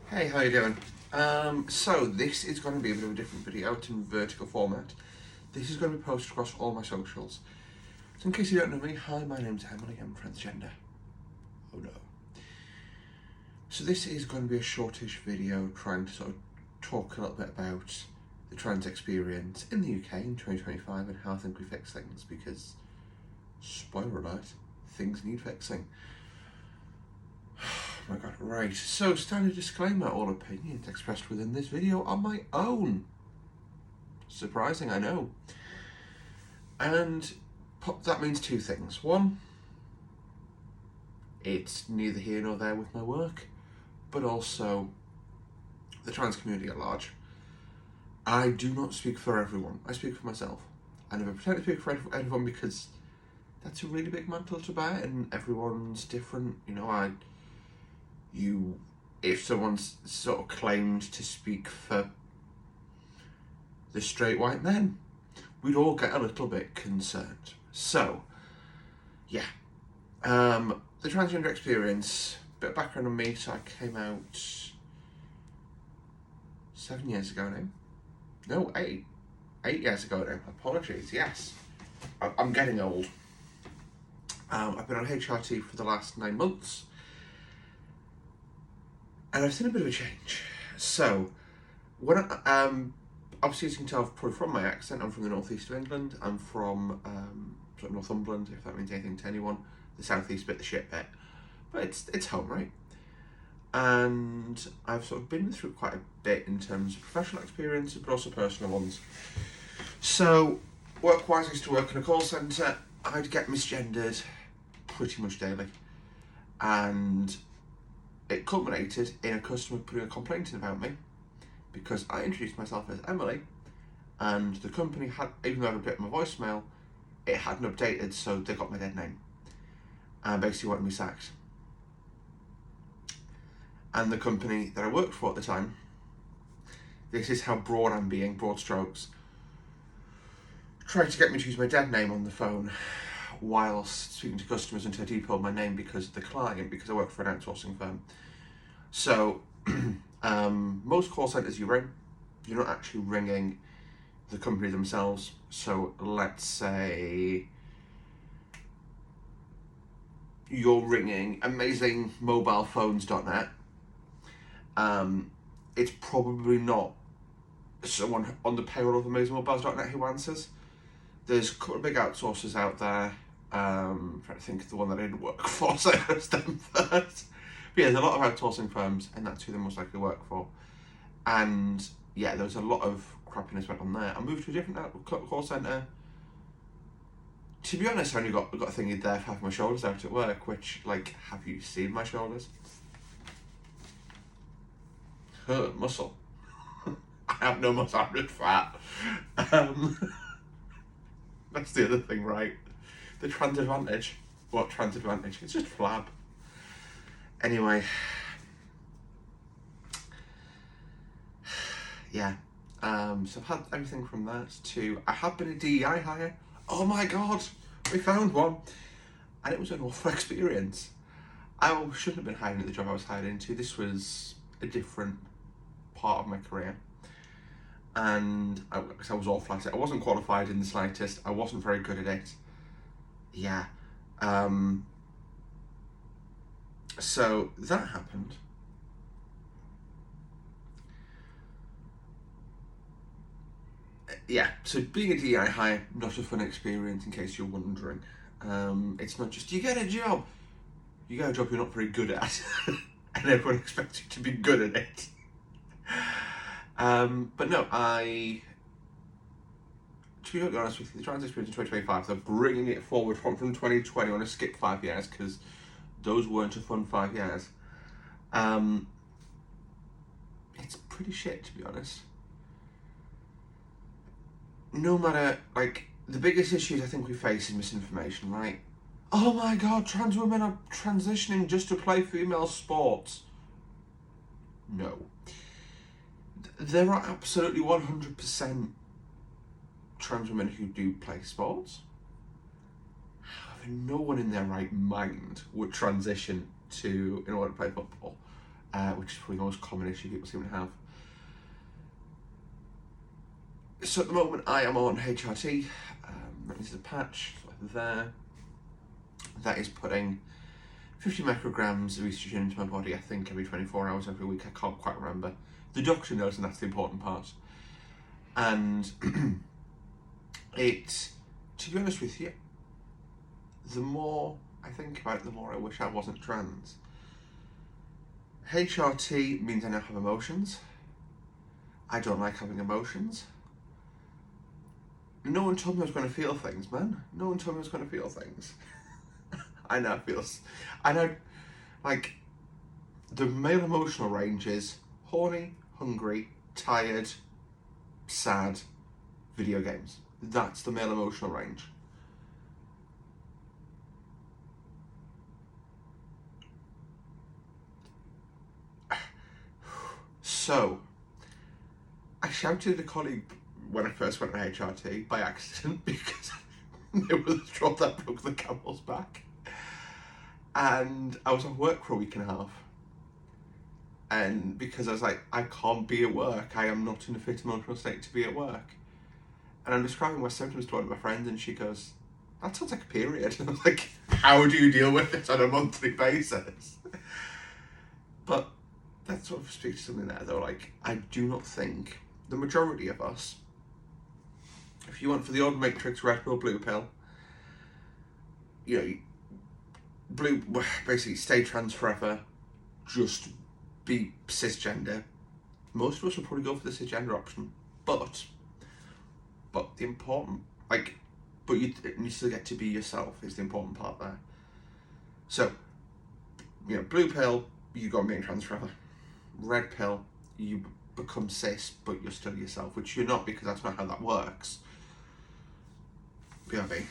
Hey, how you doing? So this is going to be a bit of a different video. It's in vertical format. This is going to be posted across all my socials. So in case you don't know me, hi, my name's Emily, I'm transgender. Oh no. So this is going to be a shortish video trying to sort of talk a little bit about the trans experience in the UK in 2025 and how I think we fix things, because, spoiler alert, things need fixing. Oh my god, right. So, standard disclaimer, all opinions expressed within this video are my own. Surprising, I know. And that means two things. One, it's neither here nor there with my work, but also the trans community at large. I do not speak for everyone. I speak for myself. I never pretend to speak for everyone because that's a really big mantle to bear, and everyone's different. If someone's sort of claimed to speak for the straight white men, we'd all get a little bit concerned. So, yeah. The transgender experience, bit of background on me. So I came out 7 years ago now. No, 8 years ago now. Apologies, yes. I'm getting old. I've been on HRT for the last 9 months. And I've seen a bit of a change. So, when obviously as you can tell probably from my accent, I'm from the northeast of England. I'm from sort of Northumberland, if that means anything to anyone. The southeast bit, the shit bit. But it's home, right? And I've sort of been through quite a bit in terms of professional experiences, but also personal ones. So, work-wise, I used to work in a call centre. I'd get misgendered pretty much daily. And it culminated in a customer putting a complaint in about me because I introduced myself as Emily, and the company had, even though I'd updated my voicemail, it hadn't updated, so they got my dead name and basically wanted me sacked. And the company that I worked for at the time, this is how broad I'm being, broad strokes, tried to get me to use my dead name on the phone whilst speaking to customers until I detailed my name because of the client, because I work for an outsourcing firm. So, most call centres you ring, you're not actually ringing the company themselves. So let's say you're ringing amazingmobilephones.net. It's probably not someone on the payroll of amazingmobiles.net who answers. There's a couple of big outsourcers out there. I'm trying to think of the one that I didn't work for, so I asked them first. But yeah, there's a lot of outsourcing firms, and that's who they most likely work for. And yeah, there was a lot of crappiness went on there. I moved to a different call centre. To be honest, I only got a thingy there for having my shoulders out at work, which, like, have you seen my shoulders? Muscle. I have no muscle, I'm just fat. That's the other thing, right? The trans advantage. What trans advantage? It's just flab. Anyway. Yeah. So I've had everything from that to, I have been a DEI hire. Oh my god, we found one. And it was an awful experience. I shouldn't have been hired into the job I was hired into. This was a different part of my career. And I was awful at it. I wasn't qualified in the slightest. I wasn't very good at it. Yeah. So that happened. Yeah, so being a DI hire, not a fun experience in case you're wondering. It's not just, you get a job. You get a job you're not very good at. And everyone expects you to be good at it. But no, to be totally honest with you, the trans experience in 2025, they're bringing it forward from 2020. I want to skip 5 years because those weren't a fun 5 years. It's pretty shit, to be honest. No matter, like, the biggest issues I think we face is misinformation, right? Oh my god, trans women are transitioning just to play female sports. No. There are absolutely 100% trans women who do play sports. However, no one in their right mind would transition in order to play football. which is probably the most common issue people seem to have. So at the moment I am on HRT, that is a patch there, that is putting 50 micrograms of estrogen into my body, I think every 24 hours every week, I can't quite remember. The doctor knows, and that's the important part. And it, to be honest with you, the more I think about it, the more I wish I wasn't trans. HRT means I now have emotions. I don't like having emotions. No one told me I was going to feel things, man. No one told me I was going to feel things. I know like, the male emotional range is horny, hungry, tired, sad, video games. That's the male emotional range. So, I shouted at a colleague when I first went on HRT by accident because it was the straw that broke the camel's back. And I was at work for a week and a half. And because I was like, I can't be at work. I am not in a fit emotional state to be at work. And I'm describing my symptoms to one of my friends, and she goes, that sounds like a period. And I was like, how do you deal with it on a monthly basis? But that sort of speaks to something there, though. Like, I do not think the majority of us, if you went for the old matrix, red pill, blue pill, you know, blue, basically stay trans forever, just be cisgender. Most of us would probably go for the cisgender option, but the important, like, but you still get to be yourself is the important part there. So, you know, blue pill, you go and be trans forever. Red pill, you become cis, but you're still yourself, which you're not, because that's not how that works. BRB.